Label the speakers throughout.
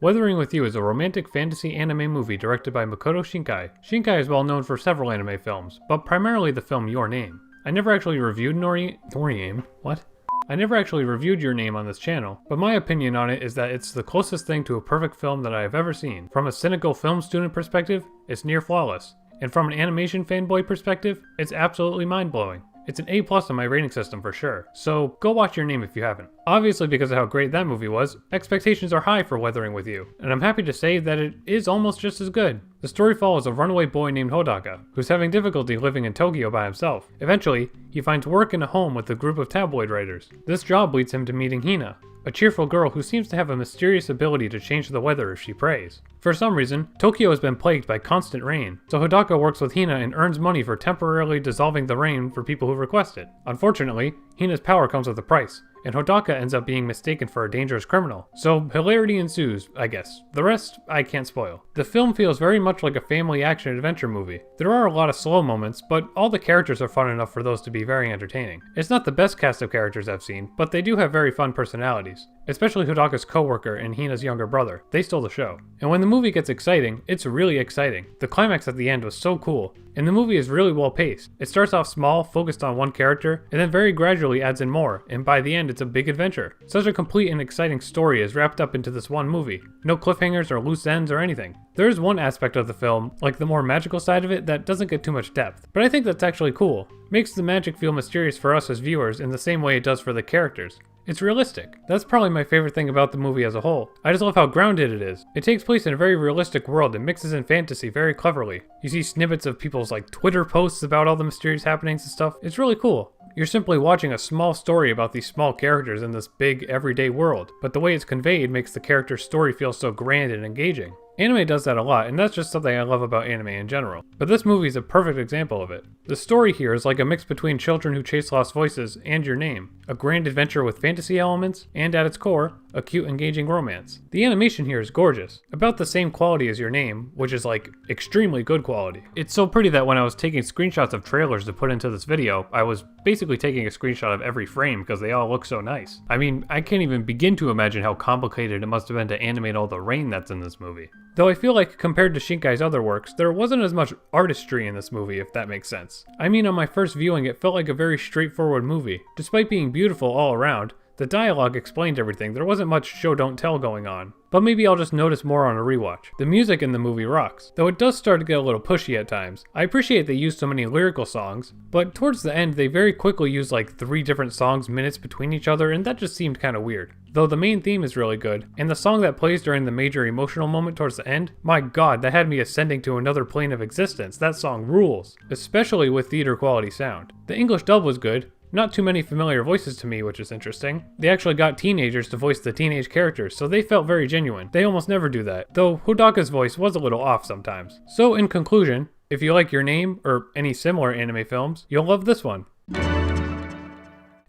Speaker 1: Weathering with You is a romantic fantasy anime movie directed by Makoto Shinkai. Shinkai is well known for several anime films, but primarily the film Your Name. I never actually reviewed I never actually reviewed Your Name on this channel, but my opinion on it is that it's the closest thing to a perfect film that I have ever seen. From a cynical film student perspective, it's near flawless. And from an animation fanboy perspective, it's absolutely mind-blowing. It's an A+ on my rating system for sure, so go watch Your Name if you haven't. Obviously, because of how great that movie was, expectations are high for Weathering with You, and I'm happy to say that it is almost just as good. The story follows a runaway boy named Hodaka, who's having difficulty living in Tokyo by himself. Eventually, he finds work in a home with a group of tabloid writers. This job leads him to meeting Hina, a cheerful girl who seems to have a mysterious ability to change the weather if she prays. For some reason, Tokyo has been plagued by constant rain, so Hodaka works with Hina and earns money for temporarily dissolving the rain for people who request it. Unfortunately, Hina's power comes with a price, and Hodaka ends up being mistaken for a dangerous criminal. So hilarity ensues, I guess. The rest, I can't spoil. The film feels very much like a family action-adventure movie. There are a lot of slow moments, but all the characters are fun enough for those to be very entertaining. It's not the best cast of characters I've seen, but they do have very fun personalities. Especially Hodaka's co-worker and Hina's younger brother. They stole the show. And when the movie gets exciting, it's really exciting. The climax at the end was so cool, and the movie is really well paced. It starts off small, focused on one character, and then very gradually adds in more, and by the end it's a big adventure. Such a complete and exciting story is wrapped up into this one movie. No cliffhangers or loose ends or anything. There is one aspect of the film, like the more magical side of it, that doesn't get too much depth, but I think that's actually cool. Makes the magic feel mysterious for us as viewers in the same way it does for the characters. It's realistic. That's probably my favorite thing about the movie as a whole. I just love how grounded it is. It takes place in a very realistic world and mixes in fantasy very cleverly. You see snippets of people's Twitter posts about all the mysterious happenings and stuff. It's really cool. You're simply watching a small story about these small characters in this big, everyday world, but the way it's conveyed makes the character's story feel so grand and engaging. Anime does that a lot, and that's just something I love about anime in general. But this movie is a perfect example of it. The story here is like a mix between Children Who Chase Lost Voices and Your Name. A grand adventure with fantasy elements, and at its core, a cute, engaging romance. The animation here is gorgeous. About the same quality as Your Name, which is extremely good quality. It's so pretty that when I was taking screenshots of trailers to put into this video, I was basically taking a screenshot of every frame because they all look so nice. I mean, I can't even begin to imagine how complicated it must have been to animate all the rain that's in this movie. Though I feel like compared to Shinkai's other works, there wasn't as much artistry in this movie, if that makes sense. I mean, on my first viewing, it felt like a very straightforward movie. Despite being beautiful all around, the dialogue explained everything. There wasn't much show don't tell going on. But maybe I'll just notice more on a rewatch. The music in the movie rocks, though it does start to get a little pushy at times. I appreciate they use so many lyrical songs, but towards the end they very quickly use 3 different songs minutes between each other, and that just seemed kinda weird. Though the main theme is really good, and the song that plays during the major emotional moment towards the end, my god, that had me ascending to another plane of existence. That song rules, especially with theater quality sound. The English dub was good. Not too many familiar voices to me, which is interesting. They actually got teenagers to voice the teenage characters, so they felt very genuine. They almost never do that, though Hodaka's voice was a little off sometimes. So in conclusion, if you like Your Name, or any similar anime films, you'll love this one.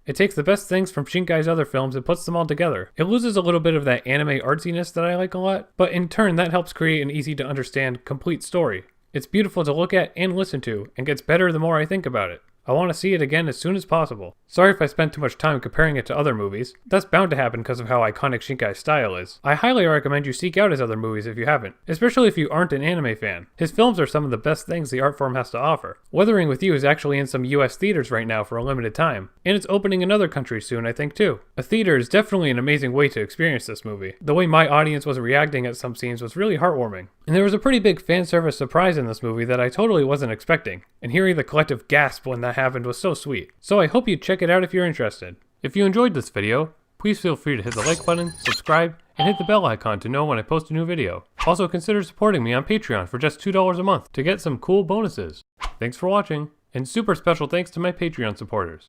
Speaker 1: It takes the best things from Shinkai's other films and puts them all together. It loses a little bit of that anime artsiness that I like a lot, but in turn that helps create an easy to understand, complete story. It's beautiful to look at and listen to, and gets better the more I think about it. I want to see it again as soon as possible. Sorry if I spent too much time comparing it to other movies. That's bound to happen because of how iconic Shinkai's style is. I highly recommend you seek out his other movies if you haven't, especially if you aren't an anime fan. His films are some of the best things the art form has to offer. Weathering with You is actually in some US theaters right now for a limited time, and it's opening in other countries soon, I think too. A theater is definitely an amazing way to experience this movie. The way my audience was reacting at some scenes was really heartwarming. And there was a pretty big fan service surprise in this movie that I totally wasn't expecting, and hearing the collective gasp when that happened was so sweet. So I hope you check it out if you're interested. If you enjoyed this video, please feel free to hit the like button, subscribe, and hit the bell icon to know when I post a new video. Also consider supporting me on Patreon for just $2 a month to get some cool bonuses. Thanks for watching, and super special thanks to my Patreon supporters.